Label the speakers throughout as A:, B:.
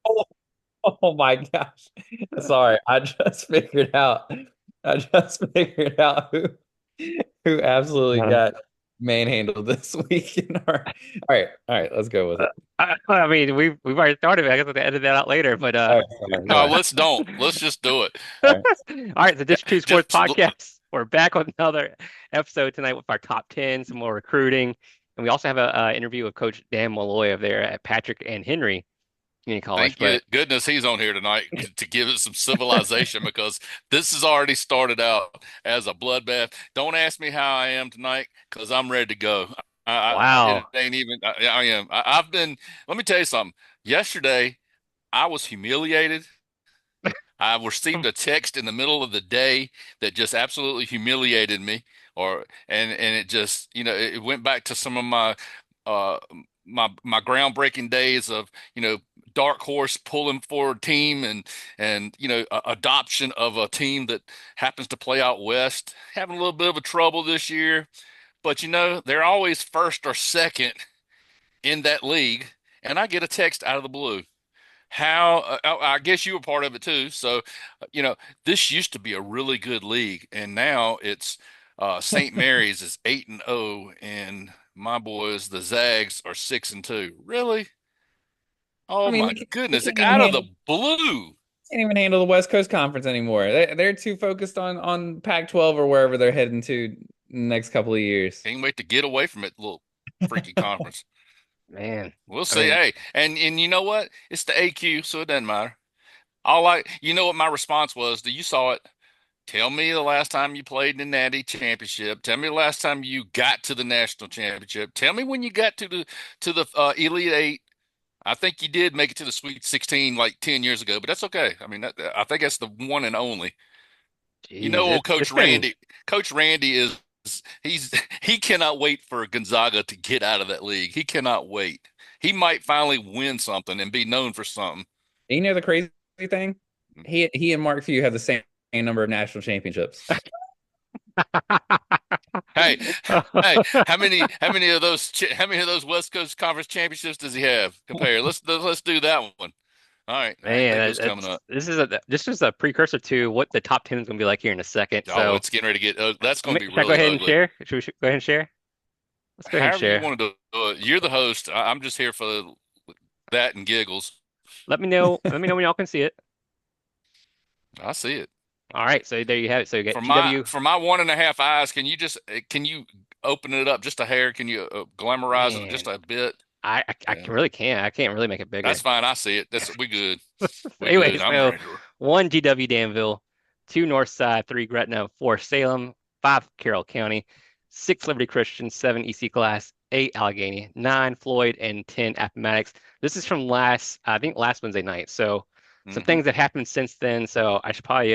A: Oh, oh my gosh. Sorry, I just figured out who absolutely
B: Uh,
A: got manhandled this week in our. All right, let's go with it.
B: I mean, we've already started. I guess we'll edit that out later. But
A: All right, sorry, go
C: No,
A: ahead.
C: let's don't. Let's just do it.
A: All right.
B: all right, the Dish Two Sports
C: Just
B: Podcast. We're back with another episode tonight with our top 10, some more recruiting, and we also have a interview with Coach Dan Malloy of there at Patrick and Henry Community College.
C: thank
B: But
C: goodness he's on here tonight to give it some civilization because this has already started out as a bloodbath. Don't ask me how I am tonight because I'm ready to go. It
B: wow,
C: ain't even. I am. I've been. Let me tell you something. Yesterday, I was humiliated. I received a text in the middle of the day that just absolutely humiliated me, and it just it went back to some of uh my groundbreaking days of dark horse pulling for a team and adoption of a team that happens to play out west, having a little bit of a trouble this year, but they're always first or second in that league, and I get a text out of the blue. How I guess you were part of it too. So, you know, this used to be a really good league, and now it's St. Mary's is 8-0, and my boys, the Zags, are 6-2. Really?
A: I
C: Oh
A: mean,
C: my
A: they
C: goodness!
A: can't
C: Like
A: even
C: out of the
A: handle
C: blue.
A: can't even handle the West Coast Conference anymore. They're too focused on Pac-12 or wherever they're heading to next couple of years.
C: Can't wait to get away from it, little freaky conference.
B: man.
C: We'll
B: I
C: see.
B: mean,
C: Hey, and you know what? It's the AQ, so it doesn't matter. All I, you know what my response was? You saw it. Tell me the last time you played in the Natty Championship. Tell me the last time you got to the National Championship. Tell me when you got to the Elite Eight. I think you did make it to the Sweet 16 like 10 years ago, but that's okay. I mean, I think that's the one and only.
B: geez,
C: Old
B: it's been
C: Coach Randy is he's he cannot wait for Gonzaga to get out of that league. He cannot wait. He might finally win something and be known for something.
A: And you know the crazy thing? He and Mark Few have the same number of national championships.
C: Hey, hey, how many of those West Coast Conference championships does he have? Compare. Let's do that one. All right, I didn't think it
B: man.
C: was coming up.
B: This is a precursor to what the top 10 is going to be like here in a second.
C: Oh,
B: So,
C: it's getting ready to get. That's going to be
B: should I go
C: really
B: ahead and
C: ugly.
B: share? Should we go ahead and share? Let's go ahead and
C: However you
B: share.
C: want to do it. You're the host. I'm just here for that and giggles.
B: Let me know. Let me know when y'all can see it.
C: I see it.
B: All right, so there you have it. So you got
C: For my
B: GW.
C: for my 1.5 eyes, can you open it up just a hair? Can you glamorize it just
B: Man,
C: a bit?
B: I
C: Yeah,
B: really can't. I can't really make it
C: that's
B: bigger.
C: fine. I see it. That's we good. We
B: Anyway,
C: good. I'm
B: so
C: ready.
B: one GW Danville, two Northside, three Gretna, four Salem, five Carroll County, six Liberty Christian, seven EC Class, eight Allegheny, nine Floyd, and 10 Appomattox. This is from I think last Wednesday night. So some
C: Hmm.
B: things that happened since then. So I should probably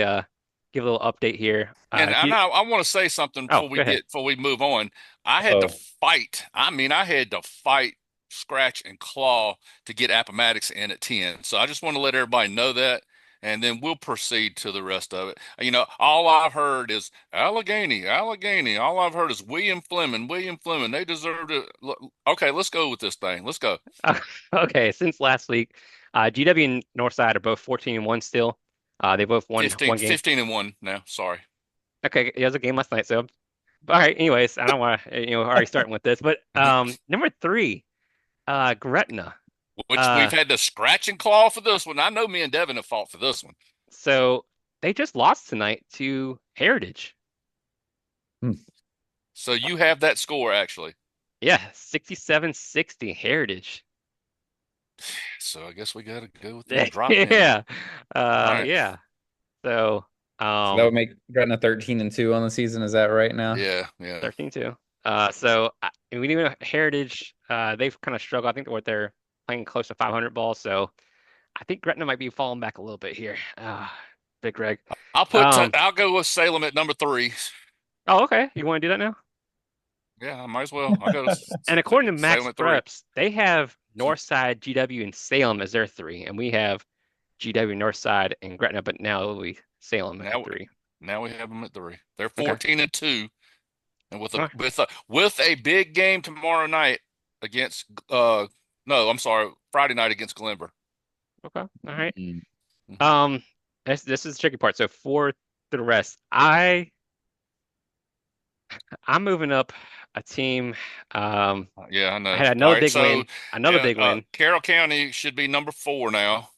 B: give a little update here.
C: And I want to say something
B: Oh, go ahead.
C: before we move on. I had to
A: Oh,
C: fight. I mean, I had to fight, scratch, and claw to get Appomattox in at 10. So I just want to let everybody know that, and then we'll proceed to the rest of it. All I've heard is Allegheny, Allegheny. All I've heard is William Fleming, William Fleming. They deserved it. Okay, let's go with this thing. Let's go.
B: Okay, since last week, GW and Northside are both 14-1 still. They both won
C: 15,
B: one game.
C: 15-1 now. Sorry.
B: Okay, it was a game last night, so all right. Anyways, I don't want to, already starting with this, but number three, Gretna.
C: Which
B: Uh,
C: we've had to scratch and claw for this one. I know me and Devin have fought for this one.
B: so they just lost tonight to Heritage.
A: hmm.
C: So you have that score actually.
B: Yeah, 67-60 Heritage.
C: So I guess we got to go with them dropping in.
B: Yeah.
C: All right.
B: Yeah. So,
A: So that would
B: um,
A: make Gretna 13-2 on the season. Is that right now?
C: Yeah, yeah.
B: 13-2. So and we knew Heritage, they've kind of struggled. I think they're playing close to 500 balls. So I think Gretna might be falling back a little bit here. Big Greg. Um,
C: I'll go with Salem at number three.
B: oh, okay. You want to do that now?
C: Yeah, I might as well. I'll go to
B: And according to
C: Salem
B: Max
C: at three.
B: Preps, they have Northside, GW, and Salem as their three, and we have GW, Northside, and Gretna, but now we Salem at
C: Now
B: three.
C: now we have them at three. They're
B: Okay.
C: 14-2, and with
B: All
C: a
B: right.
C: big game tomorrow night against no, I'm sorry, Friday night against Glenver.
B: Okay. All right.
A: Mm.
C: Mhm.
B: Um, this is the tricky part. So for the rest, I'm moving up a team. Um,
C: Yeah, I
B: I
C: know.
B: had
C: All
B: another
C: right,
B: big
C: so
B: win, another big win.
C: Carroll County should be number 4 now.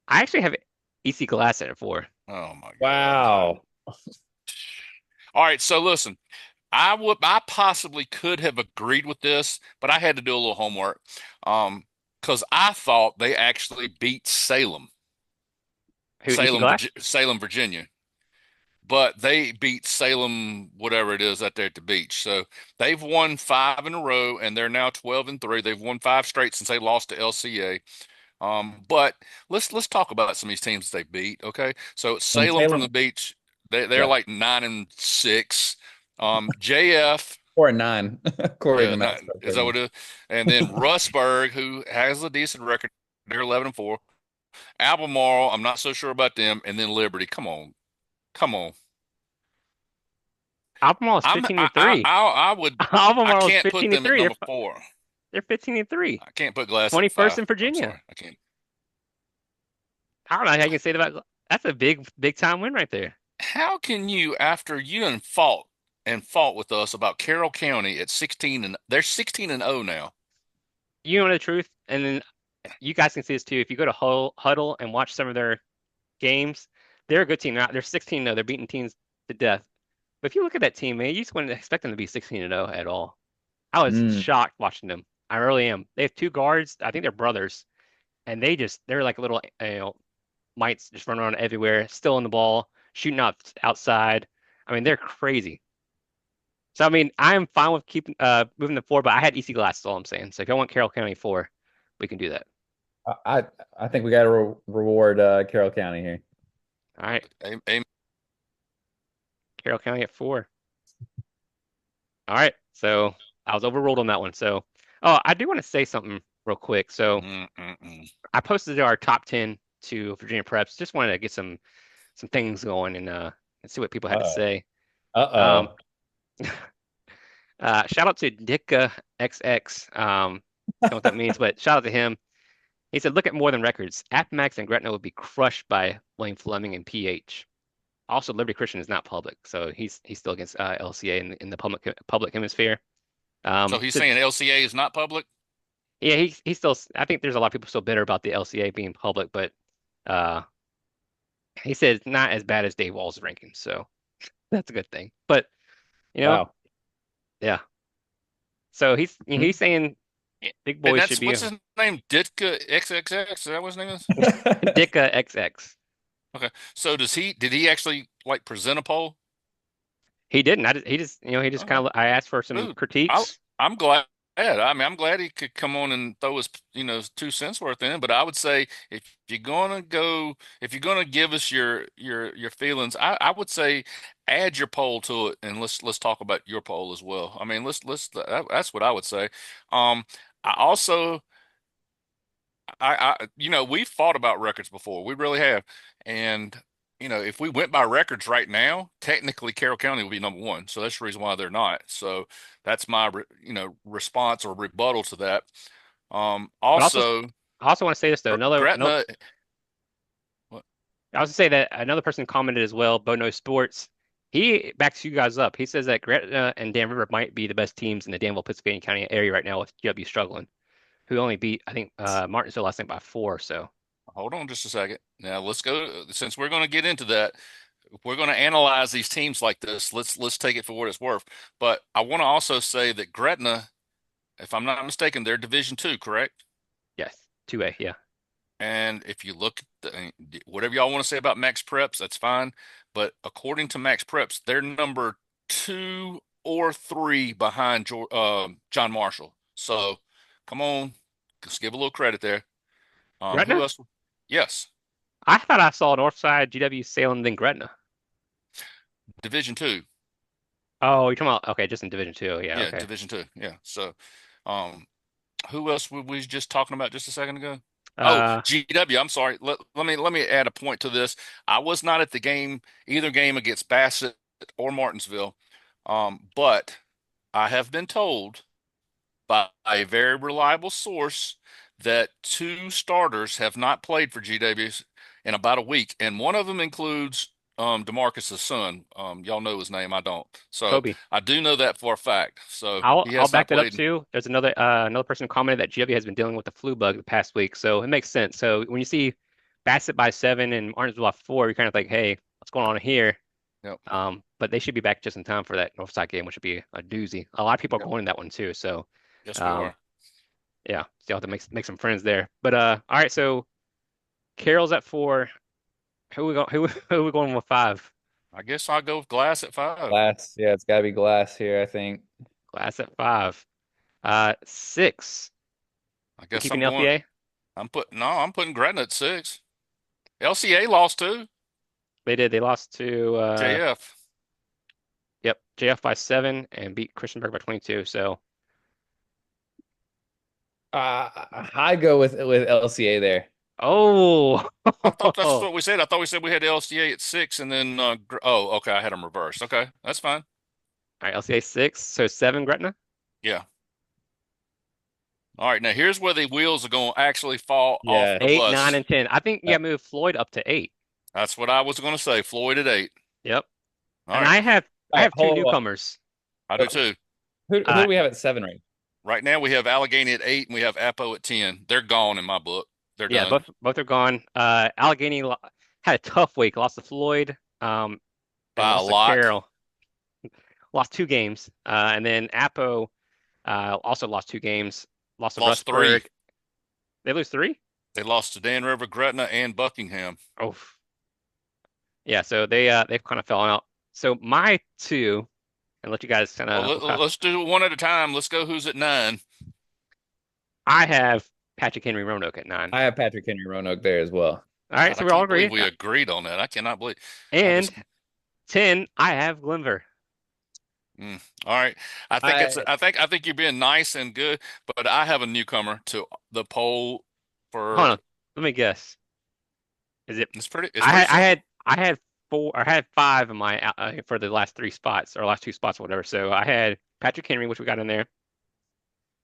B: I actually have EC Glass at 4.
C: Oh my God.
A: Wow.
C: All right, so listen, I possibly could have agreed with this, but I had to do a little homework. Because I thought they actually beat
B: Who, EC Glass?
C: Salem, Virginia. But they beat Salem, whatever it is, out there at the beach. So they've won 5 in a row, and they're now 12-3. They've won 5 straight since they lost to LCA. But let's talk about some of these teams they beat. Okay, so
A: And
C: Salem from the
A: Salem,
C: beach, they're
A: yeah,
C: like 9-6. JF,
A: 4-9, according
C: yeah,
A: to
C: not,
A: Max Pro
C: is that what
A: Prism.
C: it is? And then Russburg, who has a decent record, they're 11-4. Albemarle, I'm not so sure about them, and then Liberty. Come on.
B: Albemarle is
C: I'm
B: 15
C: I
B: and 3.
C: I would I
B: Albemarle is
C: can't put
B: 15 and
C: them at
B: 3.
C: number 4.
B: They're 15 and 3.
C: I can't put Glass at
B: 21st
C: 5.
B: in
C: I'm
B: Virginia.
C: sorry, I can't.
B: I don't know how you can say that about. That's a big time win right there.
C: How can you, after you done fought with us about Carroll County at 16 and they're 16-0 now.
B: You know the truth, and then you guys can see this too. If you go to Huddle and watch some of their games, they're a good team. Now they're 16-0. They're beating teams to death. But if you look at that team, man, you just wouldn't expect them to be 16-0 at all. I was
A: Mm.
B: shocked watching them. I really am. They have two guards. I think they're brothers, and they're like little mites just running around everywhere, stealing the ball, shooting outside. I mean, they're crazy. So I mean, I'm fine with keeping moving the 4, but I had EC Glass. That's all I'm saying. So if I want Carroll County 4, we can do that.
A: I I I think we got to reward Carroll County here.
B: All right,
C: Amen.
B: Carroll County at 4. All right, so I was overruled on that one. So, oh, I do want to say something real quick. So
C: Mm-mm-mm.
B: I posted our top 10 to Virginia Preps. Just wanted to get some things going and see what people had to
A: Uh-oh.
B: say. Um,
A: Uh-oh.
B: shout out to Dicka XX. Don't know what that means, but shout out to him. He said, look at more than records. Appomattox and Gretna would be crushed by William Fleming and PH. Also, Liberty Christian is not public, so he's still against LCA in the public hemisphere.
C: So he's
B: So
C: saying LCA is not public?
B: yeah, he's still. I think there's a lot of people still bitter about the LCA being public, but uh, he said it's not as bad as Dave Wall's rankings, so that's a good thing. But you know,
A: Wow.
B: yeah. So
A: Hmm.
B: he's saying big
C: And
B: boys should
C: that's
B: be
C: what's his name? Ditka XXX? Is that what his name is?
B: Dicka XX.
C: Okay. So did he actually like present a poll?
B: He didn't. He just
C: Okay.
B: kind of. I asked for some
C: Good. I
B: critiques.
C: I'm glad. I mean, I'm glad he could come on and throw his, 2 cents worth in. But I would say if you're gonna give us your feelings, I would say add your poll to it, and let's talk about your poll as well. I mean, that's what I would say. I also we've fought about records before. We really have. And, if we went by records right now, technically Carroll County would be number 1. So that's the reason why they're not. So that's my, response or rebuttal to that.
B: But
C: Also,
B: I also want to say this though. Another
C: Gretna, what-
B: I was to say that another person commented as well, Bono Sports. He backs you guys up. He says that Gretna and Dan River might be the best teams in the Danville, Pennsylvania County area right now with GW struggling, who only beat, I think, Martinsville last night by 4. So
C: hold on just a second. Now let's go, since we're going to get into that, if we're going to analyze these teams like this, let's take it for what it's worth. But I want to also say that Gretna, if I'm not mistaken, they're Division 2, correct?
B: yes, 2A, yeah.
C: And if you look at whatever y'all want to say about Max Preps, that's fine. But according to Max Preps, they're number 2 or 3 behind John Marshall. So come on, let's give a little credit there. Who
B: Gretna?
C: else? Yes,
B: I thought I saw Northside, GW, Salem, then Gretna.
C: Division 2.
B: Oh, you're talking about, okay, just in Division 2. Yeah,
C: Yeah,
B: okay.
C: Division 2. Yeah. So, um, who else were we just talking about just a second ago? Oh,
B: Uh,
C: GW. I'm sorry. Let me add a point to this. I was not at the either game against Bassett or Martinsville, but I have been told by a very reliable source that two starters have not played for GWs in about a week, and one of them includes DeMarcus's son. Y'all know his name, I don't. So
B: Kobe.
C: I do know that for a fact. So he
B: I'll
C: has
B: back
C: not
B: that up
C: played.
B: too. There's another person who commented that GW has been dealing with the flu bug the past week, so it makes sense. So when you see Bassett by 7 and Martinsville by 4, you're kind of like, hey, what's going on here?
C: Yep.
B: But they should be back just in time for that Northside game, which would be a doozy. A lot of people are
C: Yep.
B: going to that one too. So
C: Yes, we
B: um,
C: are.
B: yeah, so you'll have to make some friends there. But all right, so Carroll's at 4. Who are we going with 5?
C: I guess I'll go with Glass at 5.
A: Glass. Yeah, it's got to be Glass here, I think.
B: Glass at 5. 6.
C: I
B: We
C: guess
B: keeping
C: I'm going.
B: LPA?
C: I'm putting Gretna at 6. LCA lost too.
B: They did. They lost to
C: JF.
B: yep, JF by 7 and beat Christiansburg by 22. So
A: I go with LCA there.
B: oh,
C: I thought that's
B: all
C: what we said. I thought we said we had LCA at 6, and then oh, okay, I had them reversed. Okay, that's fine.
B: right, LCA 6. So 7 Gretna.
C: Yeah. All right, now here's where the wheels are going to actually fall off
A: Yeah.
C: the
B: 8, 9,
C: bus.
B: and 10. I think you
A: Uh,
B: got to move Floyd up to 8.
C: That's what I was going to say. Floyd at 8.
B: Yep.
C: All
B: And
C: right,
A: all
B: I
A: right,
B: have two
A: hold on.
B: newcomers.
C: I do too.
A: Who
B: Uh,
A: do we have at 7 right?
C: Right now we have Allegheny at 8 and we have Apo at 10. They're gone in my book. They're
B: yeah,
C: done
B: both are gone. Allegheny had a tough week. Lost to Floyd, and
C: by a
B: lost to
C: lot.
B: Carroll. Lost 2 games. And then Apo also lost 2 games. Lost to
C: Lost 3.
B: Rustburg. They lose 3?
C: They lost to Dan River, Gretna, and Buckingham.
B: Oh, yeah. So they've kind of fallen out. So my 2, and let you guys kind
C: Well,
B: of.
C: let's do it one at a time. Let's go who's at 9.
B: I have Patrick Henry Roanoke at 9.
A: I have Patrick Henry Roanoke there as well.
B: All right,
C: God,
B: so
C: I
B: we all
C: can't believe
B: agree.
C: we agreed on that. I cannot believe. I
B: And
C: just
B: 10, I have Glenver.
C: All right.
A: I
C: I think you're being nice and good, but I have a newcomer to the poll
B: Hold
C: for
B: on, let me guess. Is it?
C: it's pretty simple.
B: I had 4 or I had 5 in my for the last 3 spots or last 2 spots or whatever. So I had Patrick Henry, which we got in there.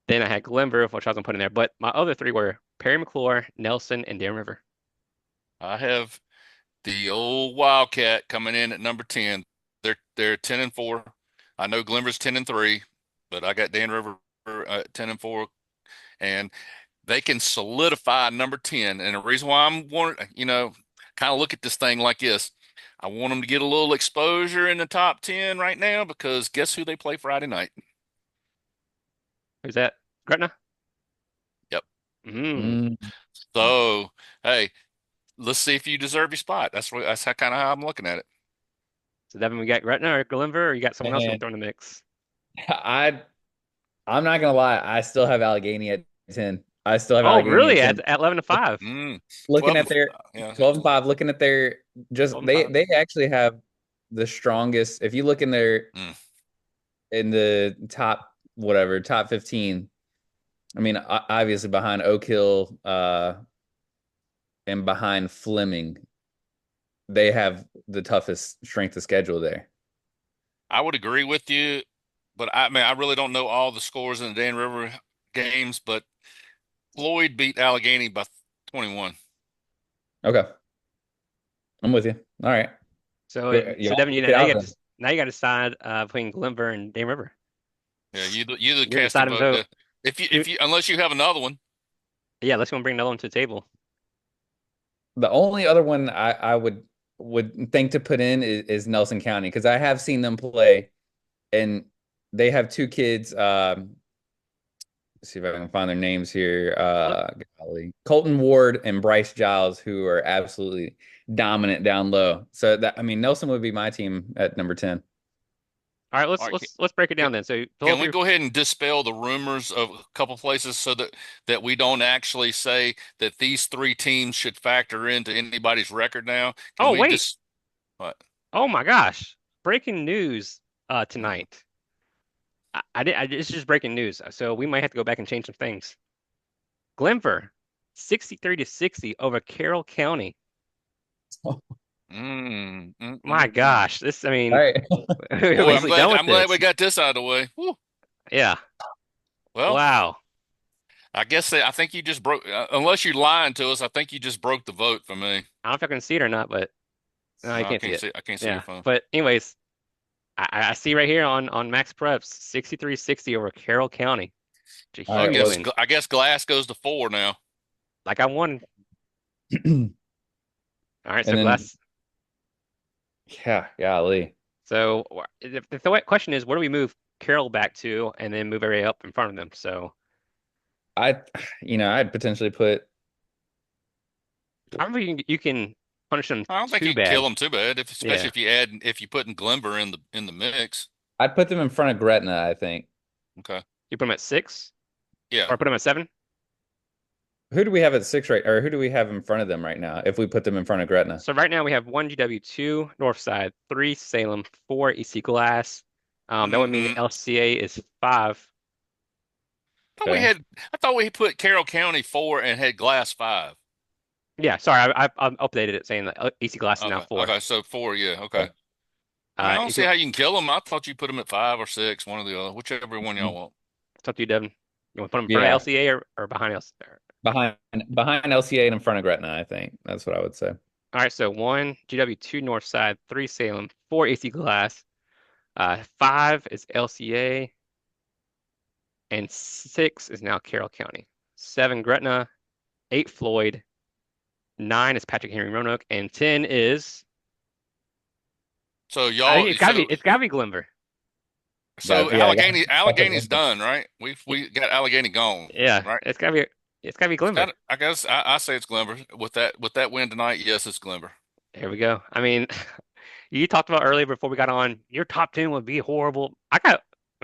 B: Then I had Glenver, which I wasn't putting there. But my other 3 were Perry McClure, Nelson, and Dan River.
C: I have the old Wildcat coming in at number 10. They're 10 and 4. I know Glenver's 10 and 3, but I got Dan River 10 and 4, and they can solidify number 10. And the reason why I'm wanting, kind of look at this thing like this. I want them to get a little exposure in the top 10 right now because guess who they play Friday night?
B: Who's that? Gretna?
C: Yep.
B: Mm.
A: mm,
C: So, hey, let's see if you deserve your spot. That's how kind of how I'm looking at it.
B: So Devin, we got Gretna or Glenver, or you got someone else you want
A: man,
B: to throw in the mix?
A: I I'm not gonna lie. I still have Allegheny at 10. I still have
B: Oh,
A: Allegheny
B: really?
A: at 10.
B: At 11 to 5.
C: Mm,
A: Looking
C: 12
A: at
C: and
A: their
C: yeah.
A: 12 and 5, looking at their just
B: 12 and
A: they
B: 5.
A: they actually have the strongest. If you look in their
C: Mm.
A: in the top whatever top 15, I mean obviously behind Oak Hill and behind Fleming, they have the toughest strength of schedule there.
C: I would agree with you, but I mean I really don't know all the scores in the Dan River games, but Floyd beat Allegheny by 21.
A: Okay, I'm with you. All right, you
B: So
A: want
B: Devin,
A: to kick it out then?
B: now you got to decide between Glenver and Dan River.
C: Yeah, you the
B: You're the
C: casting
B: deciding
C: vote.
B: vote.
C: If you unless you have another one.
B: Yeah, let's go and bring another one to the table.
A: The only other one I would think to put in is Nelson County because I have seen them play and they have 2 kids. Let's see if I can find their names here.
B: Let-
A: Golly. Colton Ward and Bryce Giles, who are absolutely dominant down low. So that I mean, Nelson would be my team at number 10.
B: All right,
C: All right,
B: let's break it down then. So pull
C: can
B: up
C: we
B: your.
C: go ahead and dispel the rumors of a couple places so that we don't actually say that these 3 teams should factor into anybody's record now? Can
B: Oh
C: we
B: wait.
C: just what?
B: Oh my gosh. Breaking news
C: Mm.
B: tonight. It's just breaking news. So we might have to go back and change some things. Glenver, 63 to 60 over Carroll County. My
C: Mm.
B: gosh. I
A: All
B: mean,
A: right.
B: we're
C: Boy,
B: basically done with
C: I'm glad we
B: this.
C: got this out of the way. Whew.
B: Yeah.
C: Well,
B: Wow.
C: I think you just broke, unless you're lying to us, I think you just broke the vote for me.
B: I don't know if I can see it or not, but no, you
C: No,
B: can't see it.
C: I can't see your
B: Yeah,
C: phone.
B: but anyways, I see right here on Max Preps 63-60 over Carroll County. It's a
A: All right,
B: huge
A: well,
B: win.
C: I guess Glass goes to 4 now.
B: Like I won.
A: and
B: All right, so
A: then
B: Glass.
A: yeah, golly.
B: So the question is, where do we move Carroll back to, and then move everybody up in front of them? So
A: I, I'd potentially put.
B: I don't think you can punish them
C: I don't think
B: too
C: you can kill
B: bad.
C: them too bad, especially
B: Yeah,
C: if you put in Glenver in the mix.
A: I'd put them in front of Gretna, I think.
C: Okay.
B: you put them at 6
C: Yeah.
B: or put them at 7.
A: Who do we have at 6 right, or who do we have in front of them right now if we put them in front of Gretna?
B: So right now we have 1 GW, 2 Northside, 3 Salem, 4 EC Glass. That would mean
C: Hmm.
B: LCA is 5.
A: Okay.
C: I thought we put Carroll County 4 and had Glass 5.
B: Yeah, sorry, I updated it saying that EC Glass is now
C: Okay.
B: 4.
C: Okay. So 4. Yeah. Okay.
A: Okay.
C: I mean, I don't
B: If
C: see
B: you,
C: how you can kill them. I thought you put them at 5 or 6, one or the other, whichever one y'all want.
B: it's up to you, Devin. You want to put them in front of
A: Yeah,
B: LCA or behind LCA?
A: behind behind LCA and in front of Gretna, I think. That's what I would say.
B: All right, so 1 GW, 2 Northside, 3 Salem, 4 AC Glass, 5 is LCA, and 6 is now Carroll County. 7 Gretna, 8 Floyd, 9 is Patrick Henry Roanoke, and 10 is
C: So
B: I think
C: y'all,
B: it's gotta be Glenver.
C: so
A: Yeah,
C: Allegheny's done, right? We got Allegheny gone,
B: Yeah,
C: right?
B: it's gotta be Glenver.
C: I guess I say it's Glenver with that win tonight. Yes, it's Glenver.
B: There we go. I mean, you talked about earlier before we got on, your top 10 would be horrible. I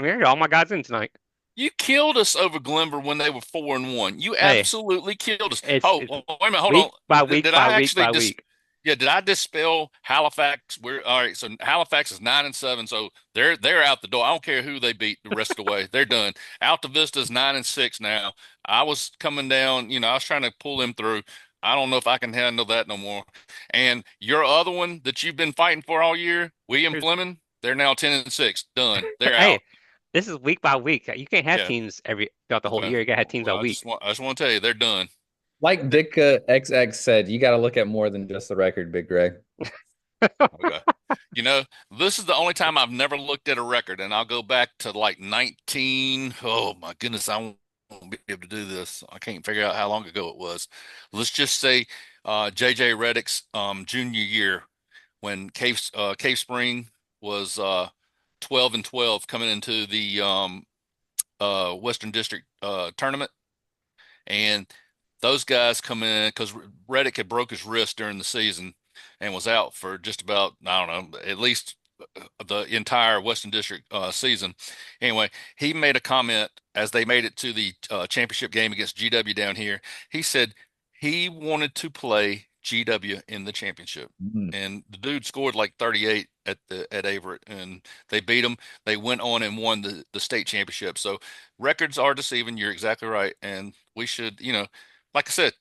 B: mean, I got all my guys in tonight.
C: You killed us over Glenver when they were 4-1. You
B: Hey,
C: absolutely killed us.
B: it's
C: Oh, wait a minute, hold on.
B: week by week
C: Did
B: by
C: I
B: week
C: actually
B: by
C: dis?
B: week.
C: Yeah, did I dispel Halifax? We're all right. So Halifax is 9-7, so they're out the door. I don't care who they beat the rest of the way. They're done. Alta Vista is 9-6 now. I was coming down, I was trying to pull them through. I don't know if I can handle that no more. And your other one that you've been fighting for all year, William
B: Here's,
C: Fleming, they're now 10-6. Done. They're
B: hey,
C: out.
B: this is week by week. You can't have
C: Yeah.
B: teams every throughout the whole
C: Okay.
B: year. You gotta have teams
C: Well,
B: a week.
C: I just want to tell you, they're done.
A: like Ditka XX said, you got to look at more than just the record, Big Greg.
C: Okay. You know, this is the only time I've never looked at a record, and I'll go back to like 19. Oh my goodness, I won't be able to do this. I can't figure out how long ago it was. Let's just say JJ Reddick's junior year when Cave Spring was 12-12 coming into the Western District tournament. And those guys come in because Reddick had broke his wrist during the season and was out for just about, I don't know, at least the entire Western District season. Anyway, he made a comment as they made it to the championship game against GW down here. He said he wanted to play GW in the championship.
A: Mhm.
C: And the dude scored like 38 at Averett, and they beat him. They went on and won the state championship. So records are deceiving. You're exactly right, and we should, like I said,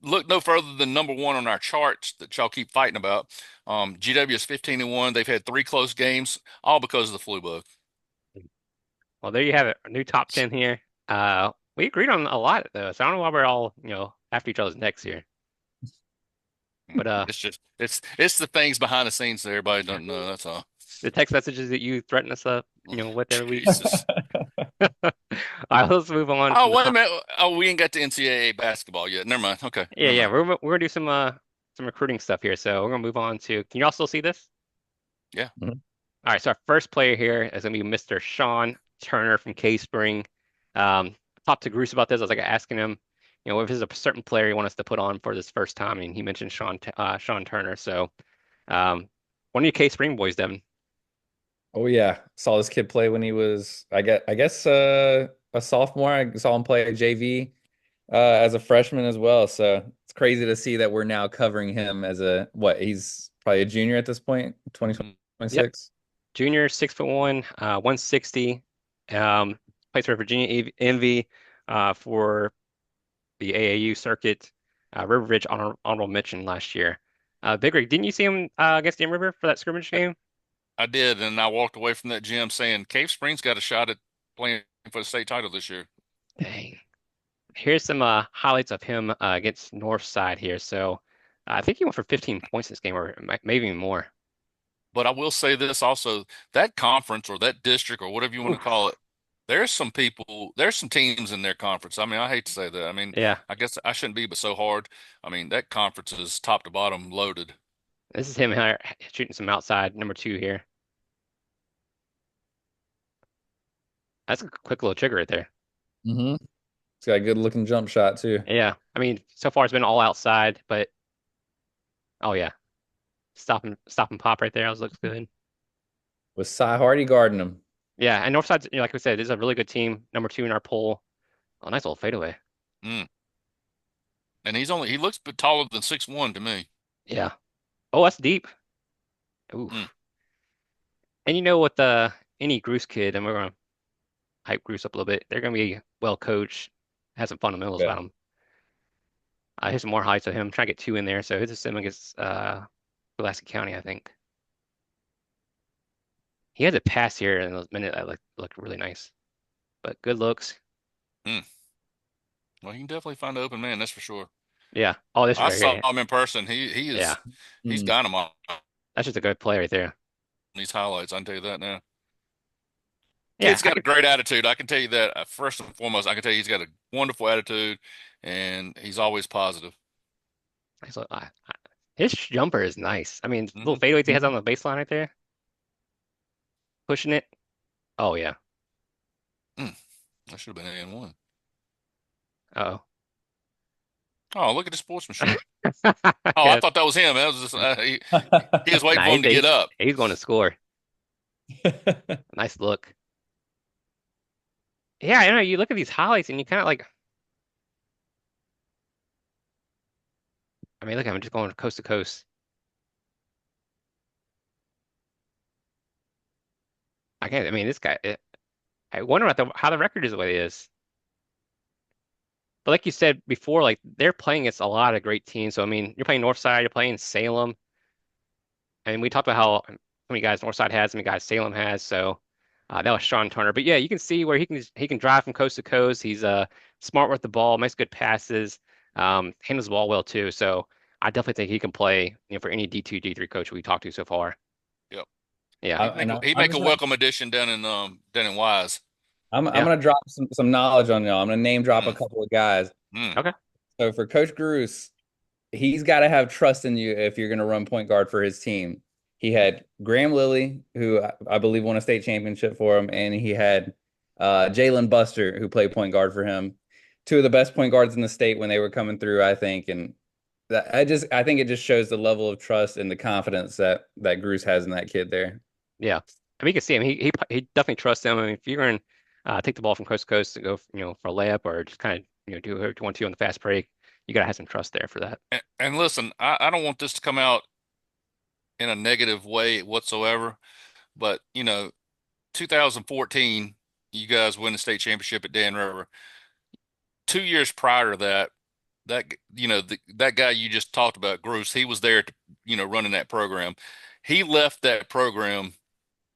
C: look no further than number one on our charts that y'all keep fighting about. GW is 15-1. They've had 3 close games, all because of the flu bug.
B: Well, there you have it. A new top 10 here. We agreed on a lot though, so I don't know why we're all, after each other's necks here. But
C: It's the things behind the scenes that everybody doesn't know. That's all.
B: the text messages that you threaten us up, with every week.
C: Jesus.
B: All right, let's move on
C: Oh,
B: from the
C: wait a
B: top.
C: minute. Oh, we ain't got the NCAA basketball yet. Never mind. Okay,
B: Yeah,
C: never
B: yeah,
C: mind.
B: we're gonna do some recruiting stuff here. So we're gonna move on to. Can you all still see this?
C: Yeah.
A: Mhm.
B: All right, so our first player here is gonna be Mr. Shawn Turner from K Spring. Talked to Bruce about this. I was like asking him, if there's a certain player you want us to put on for this first time, and he mentioned Shawn Turner. So, one of you K Spring boys, Devin.
A: Oh yeah, saw this kid play when he was, I guess, a sophomore. I saw him play at JV as a freshman as well. So it's crazy to see that we're now covering him as he's probably a junior at this point,
B: Yep,
A: 2026.
B: junior, 6'1", 160. Plays for Virginia Envy for the AAU circuit. River Ridge honorable mention last year. Big Rig, didn't you see him against Dam River for that scrimmage game?
C: I did, and I walked away from that gym saying Cave Springs got a shot at playing for the state title this year.
B: Dang. Here's some highlights of him against Northside here. So I think he went for 15 points this game, or maybe even more.
C: But I will say this also, that conference or that district or whatever you want to
B: Oof.
C: call it, there's some teams in their conference. I mean, I hate to say that. I mean,
B: Yeah,
C: I guess I shouldn't be, but so hard. I mean, that conference is top to bottom loaded.
B: this is him shooting some outside number 2 here. That's a quick little trigger right there.
A: Mm-hmm. It's got a good looking jump shot too.
B: Yeah, I mean, so far it's been all outside, but oh yeah, stop and pop right there. That looks good.
A: With Cy Hardy guarding him.
B: Yeah, and Northside's, like we said, is a really good team. Number 2 in our poll. Oh, nice little fadeaway.
C: Mm. And he looks a bit taller than 6'1" to me.
B: Yeah. Oh, that's deep.
C: Mm.
B: Oof. And you know what the any Bruce kid, and we're gonna hype Bruce up a little bit. They're gonna be well coached, has some fundamentals
A: Yeah.
B: about them. Here's some more highlights of him. Trying to get 2 in there. So his sim against Pulaski County, I think. He had a pass here in a minute that looked really nice. But good looks.
C: Mm. Well, you can definitely find an open man, that's for sure.
B: Yeah. Oh, this
C: I
B: right
C: saw
B: here.
C: him in person.
B: Yeah.
C: He's
A: Mm.
C: dynamite
B: That's just a good play right there.
C: in these highlights. I can tell you that now.
B: Yeah,
C: Kid's
B: I
C: got a
B: could
C: great attitude. I can tell you that. First and foremost, I can tell you he's got a wonderful attitude, and he's always positive.
B: so his jumper is nice. I mean, little
C: Hmm.
B: fadeaways he has on
A: Mhm.
B: the baseline right there. Pushing it. Oh yeah.
C: Mm. That should have been an one.
B: Uh-oh.
C: Oh, look at the sportsmanship. Oh, I
B: Yeah.
C: thought that was him. That was just, he was waiting
B: Nah,
C: for him to get up.
B: he's going to score. Nice look. Yeah, I know you look at these highlights and you kind of like, I mean, look at him just going coast to coast. I mean, this guy, I wonder how the record is the way it is. But like you said before, like they're playing against a lot of great teams. So I mean, you're playing Northside, you're playing Salem, and we talked about how many guys Northside has, how many guys Salem has. So that was Shawn Turner. But yeah, you can see where he can drive from coast to coast. He's smart with the ball, makes good passes, handles the ball well too. So I definitely think he can play, for any D2, D3 coach we talked to so far.
C: Yep.
B: Yeah.
C: He'd
A: I'm
C: make a
A: just gonna
C: welcome addition down in Wise.
A: I'm
B: Yeah.
A: gonna drop some knowledge on y'all. I'm gonna name drop a
C: Mm.
A: couple of guys.
C: Mm.
B: Okay.
A: So for Coach Bruce, he's got to have trust in you if you're gonna run point guard for his team. He had Graham Lilly, who I believe won a state championship for him, and he had Jalen Buster, who played point guard for him. Two of the best point guards in the state when they were coming through, I think, and I think it just shows the level of trust and the confidence that Bruce has in that kid there.
B: Yeah. I mean, you can see him. He definitely trusts him. I mean, if you're going to take the ball from coast to coast to go, for a layup or just kind of, do whatever you want to on the fast break, you got to have some trust there for that.
C: And listen, I don't want this to come out in a negative way whatsoever, but 2014, you guys win the state championship at Dan River. 2 years prior to that, that guy you just talked about, Bruce, he was there to, running that program. He left that program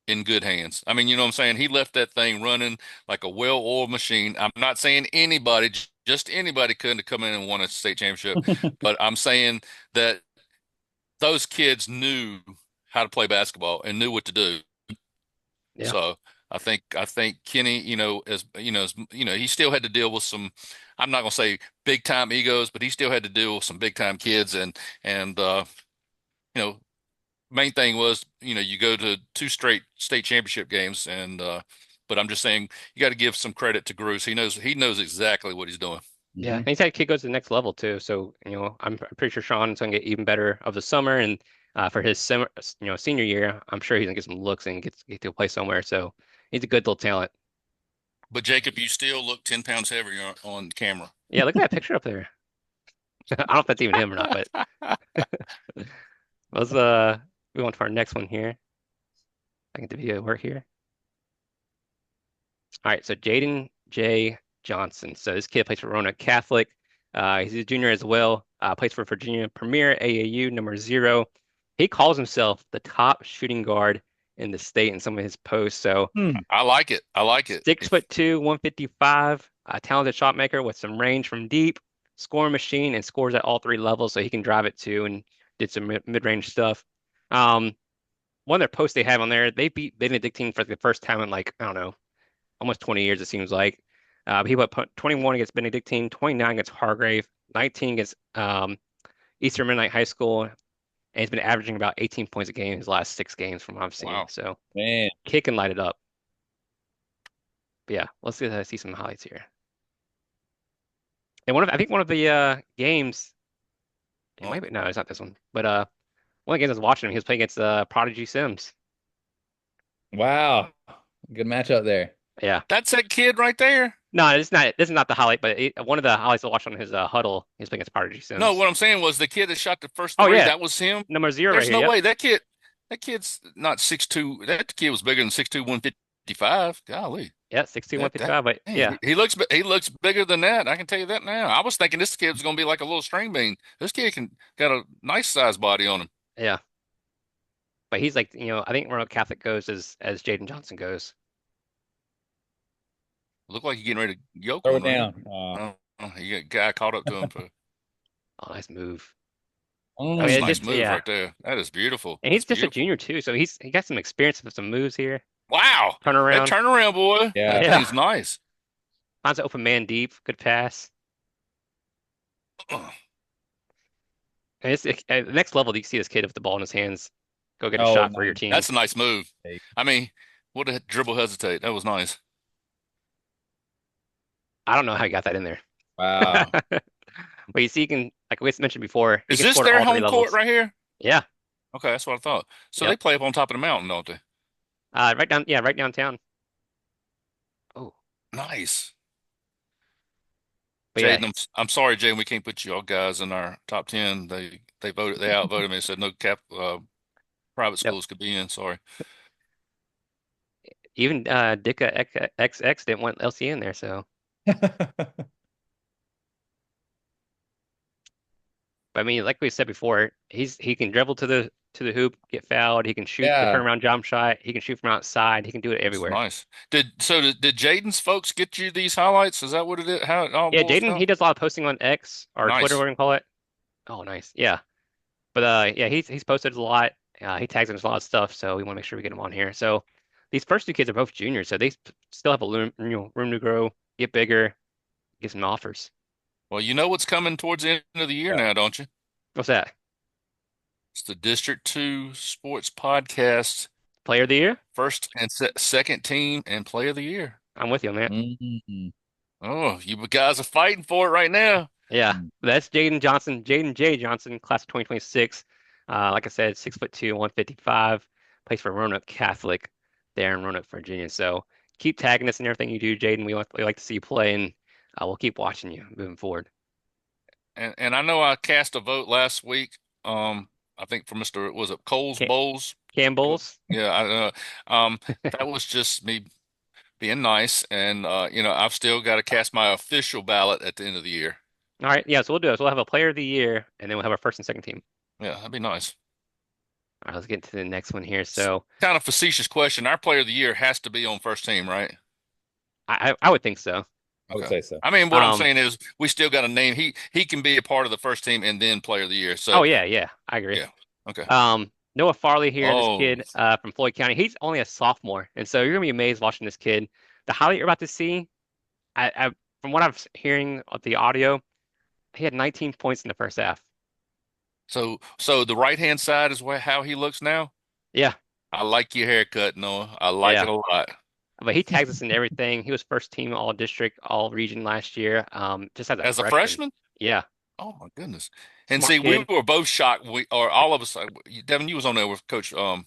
C: in good hands. I mean, you know what I'm saying? He left that thing running like a well-oiled machine. I'm not saying anybody, just anybody couldn't have come in and won a state championship, but I'm saying that those kids knew how to play basketball and knew what to do.
B: Yeah.
C: So I think Kenny, he still had to deal with some, I'm not gonna say big time egos, but he still had to deal with some big time kids and you know, main thing was, you go to 2 straight state championship games but I'm just saying you got to give some credit to Bruce. He knows exactly what he's doing.
B: Yeah.
A: Mhm.
B: And he's had kid go to the next level too. So, I'm pretty sure Shawn is going to get even better of the summer. And for his senior year, I'm sure he's going to get some looks and get to play somewhere. So he's a good little talent.
C: But Jacob, you still look 10 pounds heavier on camera.
B: Yeah. Look at that picture up there. I don't know if that's even him or not, but let's move on to our next one here. I get the video work here. All right, so Jayden J. Johnson. So this kid plays for Roanoke Catholic. He's a junior as well. Plays for Virginia Premier AAU number 0. He calls himself the top shooting guard in the state in some of his posts. So
A: Hmm.
C: I like it. I like it.
B: 6'2", 155. a talented shot maker with some range from deep, scoring machine, and scores at all three levels, so he can drive it too, and did some mid-range stuff. Um, One of their posts they have on there, they beat Benedictine for the first time in like, I don't know, almost 20 years, it seems like. He put 21 against Benedictine, 29 against Hargrave, 19 against Eastern Mennonite High School, and he's been averaging about 18 points a game in his last 6 games from what I've seen.
C: Wow.
B: So
A: Man.
B: kick and light it up. But yeah, let's see some highlights here. And I think one of the games, it
C: Well,
B: might be, no, it's not this one, but one of the games I was watching, he was playing against Prodigy Sims.
A: Wow. Good matchup there.
B: Yeah.
C: that's that kid right there.
B: No, it's not. This is not the highlight, but one of the highlights I watched on his huddle, he's playing against Prodigy
C: No,
B: Sims.
C: what I'm saying was the kid that shot the first
B: Oh
C: three,
B: yeah,
C: that was him.
B: number 0 right
C: There's
B: here.
C: no
B: Yep.
C: way that kid's not 6'2". That kid was bigger than 6'2", 155. Golly.
B: Yeah, 6'2",
C: That
B: 155. But
C: dang,
B: yeah,
C: he looks bigger than that. I can tell you that now. I was thinking this kid was gonna be like a little string bean. This kid got a nice size body on him.
B: yeah. But he's like, I think Roanoke Catholic goes as Jayden Johnson goes.
C: Look like he's getting ready to yoke
A: Throw
C: one
A: it
C: right here.
A: down.
C: He got guy caught up to him for.
B: Oh, nice move. I
C: That's
B: mean,
C: a
A: Mm.
B: it
C: nice
B: just
C: move
B: yeah,
C: right there. That is beautiful.
B: and he's
C: That's
B: just a
C: beautiful.
B: junior too, so he got some experience with some moves here.
C: Wow, that
B: Turnaround.
C: turnaround, boy.
A: Yeah.
C: That
B: Yeah,
C: thing's nice.
B: finds an open man deep. Good pass. And at the next level, you see this kid with the ball in his hands go get a
A: Oh,
B: shot for your
A: nice.
B: team.
C: That's a nice move.
A: Take.
C: I mean, what a dribble hesitate. That was nice.
B: I don't know how he got that in there.
A: Wow.
B: But you see, he can, like we mentioned before, he
C: Is
B: can
C: this
B: score at
C: their
B: all three
C: home court
B: levels.
C: right here?
B: Yeah.
C: Okay, that's what I thought. So they
B: Yep.
C: play up on top of the mountain, don't they?
B: Right down. Yeah, right downtown. Oh,
C: Nice.
B: but yeah,
C: Jayden, I'm sorry, Jayden, we can't put you all guys in our top 10. They outvoted me and said no private
B: yep.
C: schools could be in. Sorry.
B: Even Dicka XX didn't want LC in there, so. But I mean, like we said before, he can dribble to the hoop, get fouled. He can shoot the
A: Yeah.
B: turnaround jump shot. He can shoot from outside. He can do it
C: It's
B: everywhere.
C: nice. Did Jayden's folks get you these highlights? Is that what it is? How it all
B: Yeah,
C: boils
B: Jayden,
C: down?
B: he does a lot of posting on X or Twitter,
C: Nice.
B: we're gonna call it. Oh, nice. Yeah. But yeah, he's posted a lot. He tags us a lot of stuff, so we want to make sure we get him on here. So these first two kids are both juniors, so they still have a room to grow, get bigger, get some offers.
C: Well, you know what's coming towards the end of the year
A: Yeah.
C: now, don't you?
B: What's that?
C: It's the District 2 Sports Podcast
B: Player of the year?
C: first and second team and play of the year.
B: I'm with you on that.
A: Mhm.
C: Oh, you guys are fighting for it right now.
B: Yeah, that's Jayden Johnson, Jayden J. Johnson, class of 2026. Like I said, 6'2", 155, plays for Roanoke Catholic there in Roanoke, Virginia. So keep tagging us in everything you do, Jayden. We like to see you play, and we'll keep watching you moving forward.
C: And I know I cast a vote last week. I think for Mr. Was it Coles
B: Cam,
C: Bowles?
B: Cam Bowles.
C: Yeah, I know. That was just me being nice, and I've still got to cast my official ballot at the end of the year.
B: All right, yeah. So we'll do this. We'll have a player of the year, and then we'll have our first and second team.
C: Yeah, that'd be nice.
B: All right, let's get to the next one here.
C: It's
B: So
C: kind of facetious question. Our player of the year has to be on first team, right?
B: I would think so.
A: I would
C: Okay.
A: say so.
C: I mean, what I'm
B: Um,
C: saying is we still got a name. He can be a part of the first team and then player of the year.
B: oh
C: So
B: yeah, I agree.
C: yeah. Okay.
B: Noah Farley here, this
C: Oh,
B: kid from Floyd County. He's only a sophomore, and so you're gonna be amazed watching this kid. The highlight you're about to see, from what I'm hearing of the audio, he had 19 points in the first half.
C: so the right hand side is how he looks now.
B: Yeah,
C: I like your haircut, Noah. I like
B: yeah.
C: it a lot.
B: But he tags us in everything. He was first team all district, all region last year. Just as a
C: As a
B: freshman.
C: freshman?
B: Yeah,
C: Oh my goodness. And
B: smart
C: see, we
B: kid.
C: were both shocked. Or all of us. Devin, you was on there with Coach. Oh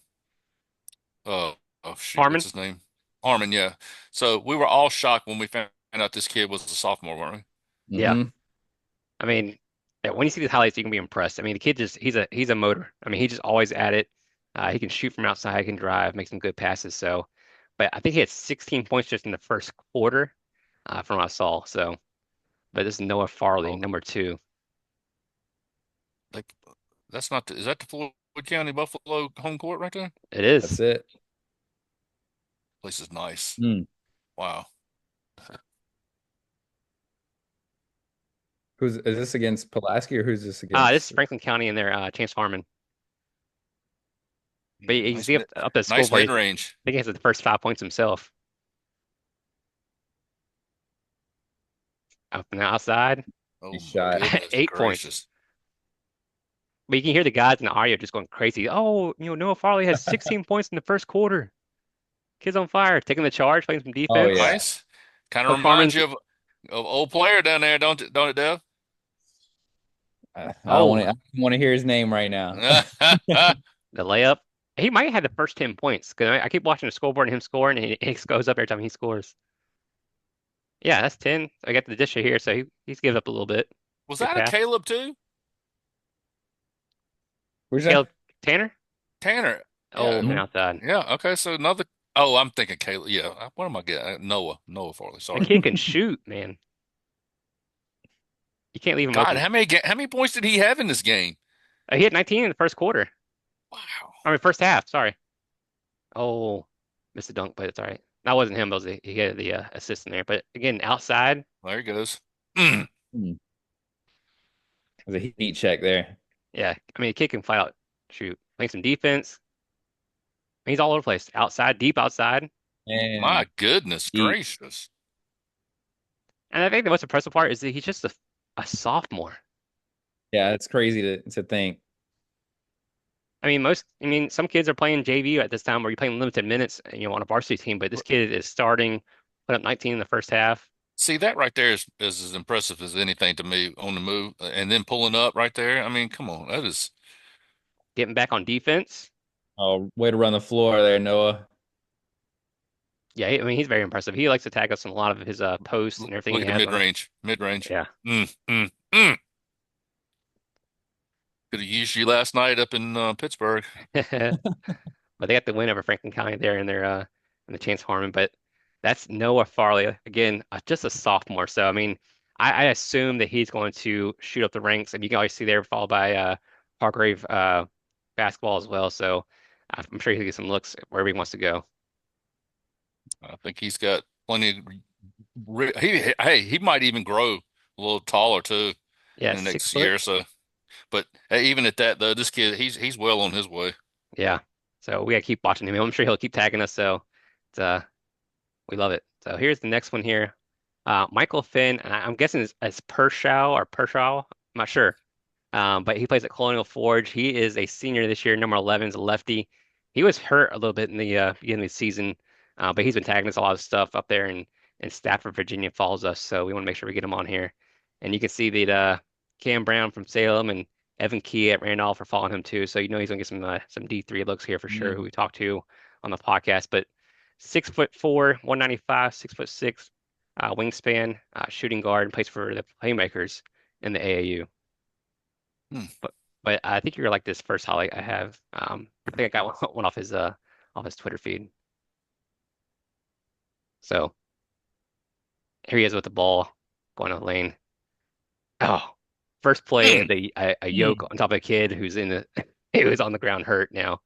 C: shoot, what's
B: Harmon.
C: his name? Harmon. Yeah. So we were all shocked when we found out this kid was a sophomore, weren't
B: Yeah.
A: Hmm.
B: I mean, yeah, when you see these highlights, you can be impressed. I mean, the kid just he's a motor. I mean, he just always at it. He can shoot from outside, he can drive, make some good passes. So, but I think he had 16 points just in the first quarter, from what I saw. So, but this is Noah Farley,
C: we?
B: number 2.
C: Like that's not is that the Floyd County Buffalo home court right there?
B: It is.
A: That's it.
C: Place is nice.
A: Mm.
C: Wow.
A: Is this against Pulaski or who's this
B: This is
A: against?
B: Franklin County in their Chance Harmon. But you
C: Nice
B: see up the
C: nice
B: scoreboard, I
C: mid-range.
B: think he has the first 5 points himself. Up and outside,
C: Oh
A: Nice
C: my
A: shot.
C: goodness
B: 8 points.
C: gracious.
B: But you can hear the guys in the audio just going crazy. Oh, Noah Farley has 16 points in the first quarter. Kids on fire, taking the charge, playing some
A: Oh
B: defense.
A: yeah.
C: Nice. Kind of
B: Coach
C: reminds
B: Harmon's,
C: you of old player down there, don't it, Dev?
A: I don't
B: oh,
A: want to hear his name right now.
B: the layup. He might have the first 10 points because I keep watching the scoreboard and him scoring, and it goes up every time he scores. Yeah, that's 10. I got the dish here, so he's given up a little bit.
C: Was
B: Good
C: that a
B: pass.
C: Caleb too?
A: Where's that?
B: Caleb Tanner?
C: Tanner.
B: Oh,
C: Yeah.
B: from
A: Mhm.
B: outside.
C: Yeah. Okay. So another. Oh, I'm thinking Caleb. Yeah. What am I getting? Noah Farley.
B: That
C: Sorry.
B: kid can shoot, man. You can't leave him
C: God,
B: open.
C: how many points did he have in this game?
B: He had 19 in the first quarter.
C: Wow.
B: I mean, first half. Sorry. Oh, missed a dunk, but it's all right. That wasn't him. That was he had the assist in there. But again, outside.
C: There he goes. Mm.
A: Hmm. There's a heat check there.
B: Yeah, I mean, a kid can flat out shoot. Playing some defense. He's all over the place. Outside, deep outside.
C: My
A: And
C: goodness
A: deep.
C: gracious.
B: And I think the most impressive part is that he's just a sophomore.
A: Yeah, it's crazy to think.
B: I mean, some kids are playing JV at this time where you're playing limited minutes, on a varsity team, but this kid is starting, put up 19 in the first half,
C: See, that right there is as impressive as anything to me on the move, and then pulling up right there. I mean, come on, that is.
B: getting back on defense.
A: Oh, way to run the floor there, Noah.
B: Yeah, I mean, he's very impressive. He likes to tag us in a lot of his posts and everything
C: Look
B: he
C: at the
B: has on it.
C: mid range.
B: Yeah.
C: Mm, mm, mm. Could have used you last night up in Pittsburgh.
B: But they got the win over Franklin County there in the Chance Harmon. But that's Noah Farley again, just a sophomore. So I mean, I assume that he's going to shoot up the ranks, and you can always see there followed by Hargrave basketball as well. So I'm sure he'll get some looks wherever he wants to go.
C: I think he's got plenty. He might even grow a little taller too
B: Yeah,
C: in the
B: six
C: next
B: foot.
C: year or so. But hey, even at that though, this kid he's well on his way.
B: Yeah. So we gotta keep watching him. I'm sure he'll keep tagging us. So it's, we love it. So here's the next one here. Michael Finn, and I'm guessing it's Perschau or Perschau. I'm not sure. But he plays at Colonial Forge. He is a senior this year, number 11 is a lefty. He was hurt a little bit in the beginning of the season, but he's been tagging us a lot of stuff up there in Stafford, Virginia follows us. So we want to make sure we get him on here. And you can see that Cam Brown from Salem and Evan Key at Randolph are following him too. So he's gonna get some D3 looks here for sure, who we talked to on the podcast. But 6'4", 195, 6'6", wingspan, shooting guard, and plays for the Playmakers in the AAU.
C: Hmm.
B: But I think you're like this first highlight I have. I think I got one off his Twitter feed. So here he is with the ball going on the lane. Oh, first play,
C: Mm,
B: a yoke on top of a kid who's in the who's on the ground hurt now,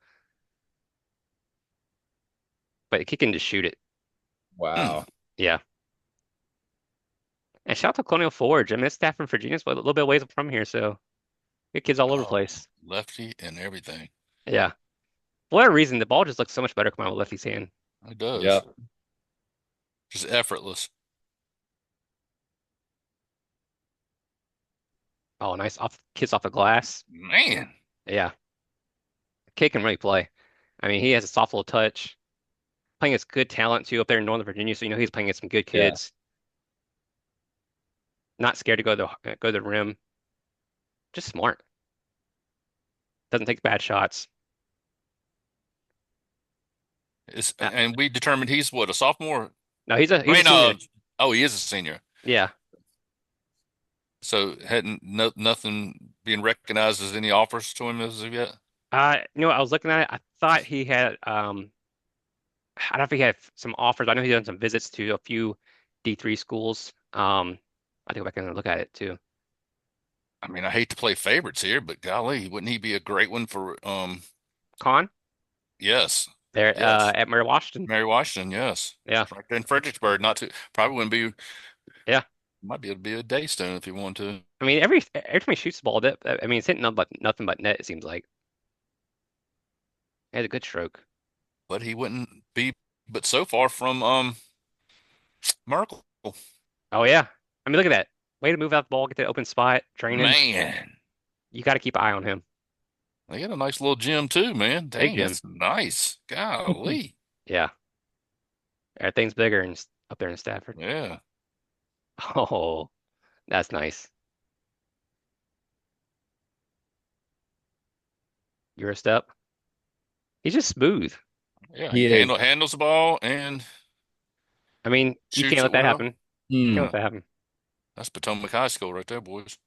B: but the kid can just shoot it.
C: mm.
A: Wow.
B: Yeah. And shout out to Colonial Forge. I mean, it's Stafford, Virginia, but a little bit ways from here, so good kids all over the
C: Oh,
B: place.
C: lefty and everything.
B: Yeah. For whatever reason, the ball just looks so much better coming out with lefty's hand.
C: It does.
A: Yep.
C: Just effortless.
B: Oh, nice off kiss off the glass.
C: Man.
B: Yeah. Kid can really play. I mean, he has a soft little touch. Playing against good talent too up there in Northern Virginia, so he's playing against some good
A: Yeah.
B: kids. Not scared to go to the rim. Just smart. Doesn't take bad shots. Uh,
C: And we determined he's what, a sophomore?
B: no, he's
C: I
B: a
C: mean,
B: senior.
C: oh, he is a senior.
B: Yeah.
C: So hadn't nothing being recognized as any offers to him as of yet.
B: I was looking at it. I thought he had I don't know if he had some offers. I know he's done some visits to a few D3 schools. I think I can look at it too.
C: I mean, I hate to play favorites here, but golly, wouldn't he be a great one for
B: Con
C: yes.
B: there
C: Yes.
B: at Mary Washington.
C: Mary Washington, yes.
B: Yeah.
C: Right there in Fredericksburg, not too probably wouldn't be
B: Yeah.
C: might be able to be a day stone if he wanted to.
B: I mean, every time he shoots the ball, I mean, it's hitting nothing but net. It seems like he has a good stroke.
C: But he wouldn't be but so far from Merkel.
B: Oh yeah, I mean, look at that. Way to move out the ball, get the open spot, training.
C: Man,
B: You got to keep an eye on him.
C: they got a nice little gym too, man.
B: Big
C: Dang,
B: Jim.
C: that's nice. Golly.
B: Yeah, everything's bigger and up there in Stafford.
C: Yeah.
B: Oh, that's nice. Euro step. He's just smooth.
C: Yeah,
A: He
C: he
A: is.
C: handles the ball and
B: I mean, you can't
C: shoots
B: let
C: it
B: that
C: well.
B: happen. Can't let
A: Mm,
B: that happen.
C: That's Potomac High School right there, boys.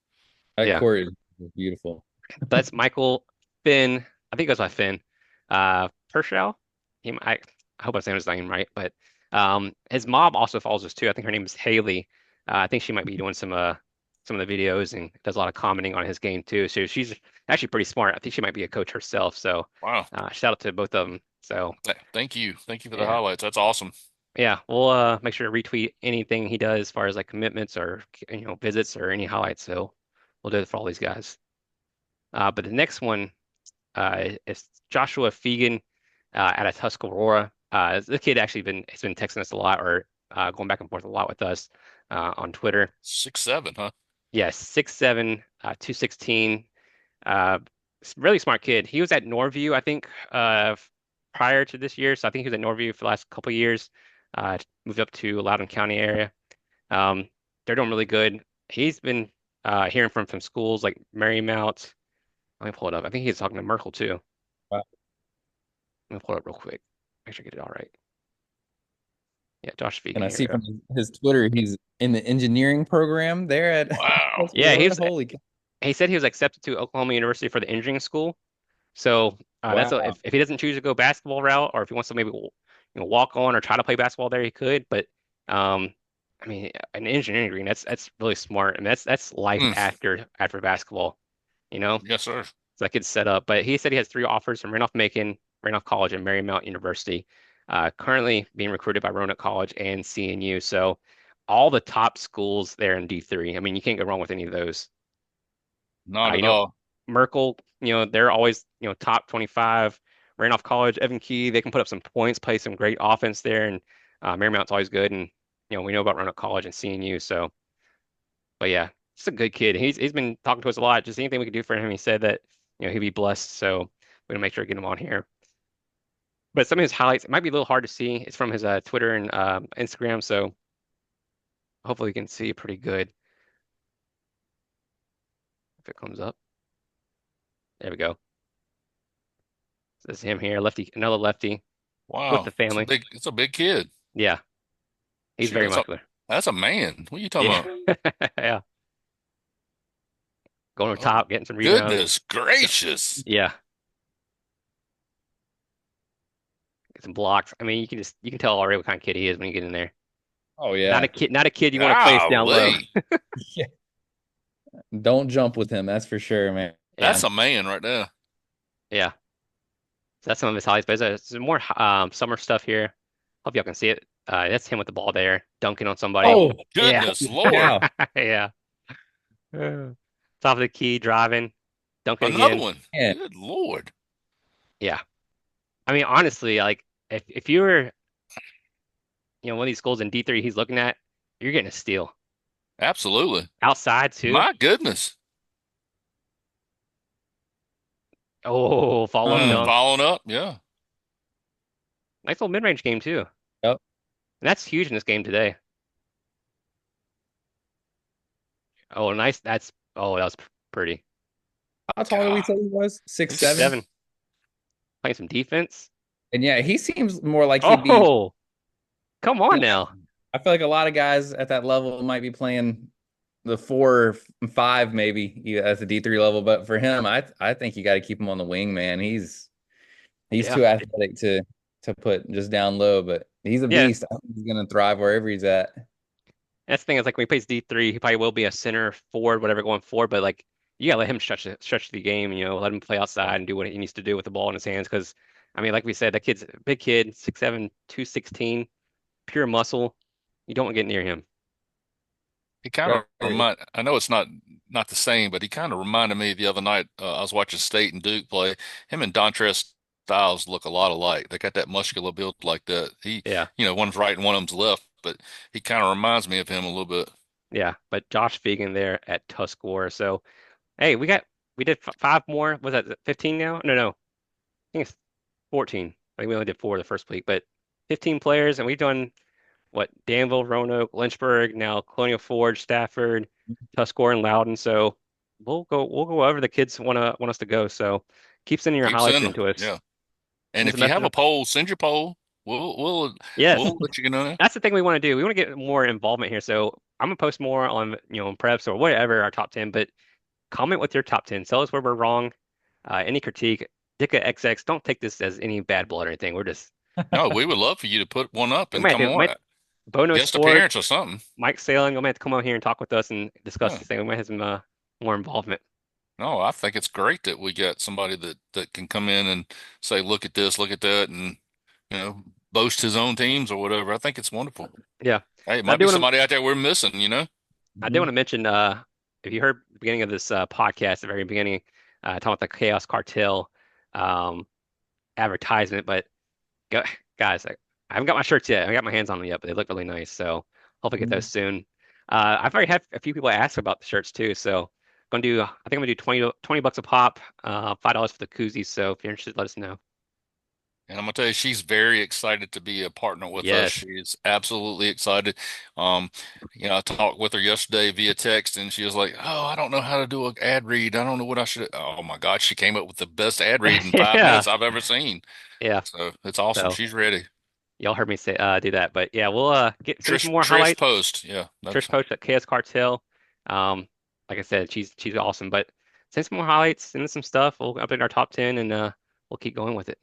A: that
B: Yeah.
A: court is beautiful.
B: That's Michael Finn. I think it goes by Finn. Perschau. I hope I'm saying his name right, but his mom also follows us too. I think her name is Haley. I think she might be doing some of the videos and does a lot of commenting on his game too. So she's actually pretty smart. I think she might be a coach herself. So
C: Wow.
B: shout out to both of them. So
C: Thank you. Thank you for the
B: yeah,
C: highlights. That's awesome.
B: yeah, we'll make sure to retweet anything he does as far as like commitments or visits or any highlights. So we'll do it for all these guys. But the next one is Joshua Feagin out of Tuscarora. The kid actually has been texting us a lot or going back and forth a lot with us on Twitter.
C: 6'7", huh?
B: Yes, 6'7", 216. Uh, really smart kid. He was at Norview, I think, prior to this year. So I think he was at Norview for the last couple of years. Moved up to Loudoun County area. Um, they're doing really good. He's been hearing from schools like Marymount. Let me pull it up. I think he's talking to Merkel too.
A: Wow.
B: Let me pull it up real quick. Make sure I get it all right. Yeah, Josh
A: And
B: Feagin.
A: I
B: Here we
A: see
B: go.
A: from his Twitter, he's in the engineering program there at
C: Wow.
B: Yeah,
A: Tuscarora. Holy cow.
B: he said he was accepted to Oklahoma University for the engineering school. So
A: Wow.
B: if he doesn't choose to go basketball route, or if he wants to maybe walk on or try to play basketball there, he could. But um, I mean, an engineering degree that's really smart. I mean, that's life
C: Mm.
B: after basketball. You know,
C: Yes, sir.
B: so that kid's set up. But he said he has three offers from Randolph-Macon, Randolph College, and Marymount University. Currently being recruited by Roanoke College and CNU. So all the top schools there in D3. I mean, you can't go wrong with any of those.
C: Not
B: You
C: at
B: know,
C: all.
B: Merkel, they're always, top 25. Randolph College, Evan Key, they can put up some points, play some great offense there, and Marymount's always good. And we know about Roanoke College and CNU. So, but yeah, he's a good kid. He's been talking to us a lot. Just anything we could do for him, he said that he'd be blessed. So we're gonna make sure to get him on here. But some of his highlights, it might be a little hard to see. It's from his Twitter and Instagram, so hopefully you can see it pretty good if it comes up. There we go. This is him here, lefty, another lefty with
C: Wow.
B: the family.
C: It's a big kid.
B: Yeah, he's
C: Shoot,
B: very muscular.
C: that's a man. What are you talking
B: Yeah,
C: about?
B: yeah. Going over
C: Oh,
B: top, getting some rebounds.
C: goodness gracious.
B: Yeah, get some blocks. I mean, you can tell already what kind of kid he is when you get in there.
A: Oh
B: Not a
A: yeah.
B: kid, not a kid you want to place down low.
C: Golly.
A: Yeah. Don't jump with him, that's for sure, man.
B: Yeah,
C: That's a man right there.
B: yeah. So that's some of his highlights. But there's some more summer stuff here. Hope y'all can see it. That's him with the ball there, dunking on somebody.
A: Oh,
B: Yeah,
C: Goodness Lord.
A: yeah.
B: yeah. Top of the key, driving, dunking
C: Another
B: again.
C: one.
A: Man.
C: Good Lord.
B: Yeah. I mean, honestly, like if you were, one of these schools in D3 he's looking at, you're getting a steal.
C: Absolutely.
B: Outside too.
C: My goodness.
B: Oh, follow up dunk.
C: Following up. Yeah.
B: Nice little mid-range game too.
A: Yep.
B: And that's huge in this game today. Oh, nice. That was pretty.
A: How tall did we say he was? Six,
C: He's
A: seven?
B: 6'7". Playing some defense.
A: And yeah, he seems more like he'd be.
B: Oh, come on now.
A: I feel like a lot of guys at that level might be playing the 4 or 5, maybe at the D3 level. But for him, I think you got to keep him on the wing, man. He's
B: Yeah.
A: too athletic to put just down low, but he's a
B: Yeah.
A: beast. I think he's gonna thrive wherever he's at.
B: That's the thing is like when he plays D3, he probably will be a center forward, whatever going forward, but like you gotta let him stretch the game, let him play outside and do what he needs to do with the ball in his hands. Because I mean, like we said, that kid's a big kid, 6'7", 216, pure muscle. You don't want to get near him.
C: He kind
A: Yeah,
C: of remind. I know it's not the same, but he kind of reminded me the other night. I was watching State and Duke play. Him and Dontrez Styles look a lot alike. They got that muscular build like that.
B: Yeah,
C: One's right and one of them's left, but he kind of reminds me of him a little bit.
B: yeah. But Josh Feagin there at Tuscarora. So hey, we did five more. Was that 15 now? No, no. I think it's 14. I think we only did four the first week, but 15 players, and we've done what Danville, Roanoke, Lynchburg, now Colonial Forge, Stafford, Tuscarora, and Loudon. So we'll go wherever the kids want us to go. So keep sending your
C: Keep
B: highlights
C: sending them.
B: into us.
C: Yeah. And
B: Send some
C: if you have
B: messages.
C: a poll, send your poll.
B: Yes,
C: We'll let you know.
B: that's the thing we want to do. We want to get more involvement here. So I'm gonna post more on on preps or whatever our top 10, but comment with your top 10. Tell us where we're wrong. Any critique. Dicka XX, don't take this as any bad blood or anything. We're just
C: No, we would love for you to put one up
B: we
C: and
B: might
C: come
B: do
C: on,
B: might Bono
C: guest
B: Sport,
C: appearance or something.
B: Mike Sailing, we might have to come out here and talk with us and discuss
C: Yeah.
B: this thing. We might have some more involvement.
C: No, I think it's great that we got somebody that can come in and say, look at this, look at that, and boast his own teams or whatever. I think it's wonderful.
B: Yeah.
C: Hey, it
B: I
C: might
B: do
C: be
B: want to
C: somebody out there we're missing.
B: I do
A: Mhm.
B: want to mention if you heard the beginning of this podcast, the very beginning, talking about the Chaos Cartel um advertisement, but go, guys, I haven't got my shirts yet. I haven't got my hands on them yet, but they look really nice. So hope I get those soon. I've already had a few people ask about the shirts too. So I think I'm gonna do 20 bucks a pop, $5 for the koozies. So if you're interested, let us know.
C: And I'm gonna tell you, she's very excited to be a partner with us.
B: Yes.
C: She is absolutely excited. Um, I talked with her yesterday via text, and she was like, "Oh, I don't know how to do an ad read. I don't know what I should." Oh my God, she came up with the best ad read in five
B: Yeah.
C: minutes I've ever seen.
B: Yeah.
C: So it's awesome.
B: So
C: She's ready.
B: y'all heard me say do that. But yeah, we'll send us some more
C: Trish
B: highlights.
C: Post, yeah,
B: Trish
C: that's
B: Post at KS Cartel. Um, like I said, she's awesome. But send some more highlights, send us some stuff. We'll update our top 10 and we'll keep going with it.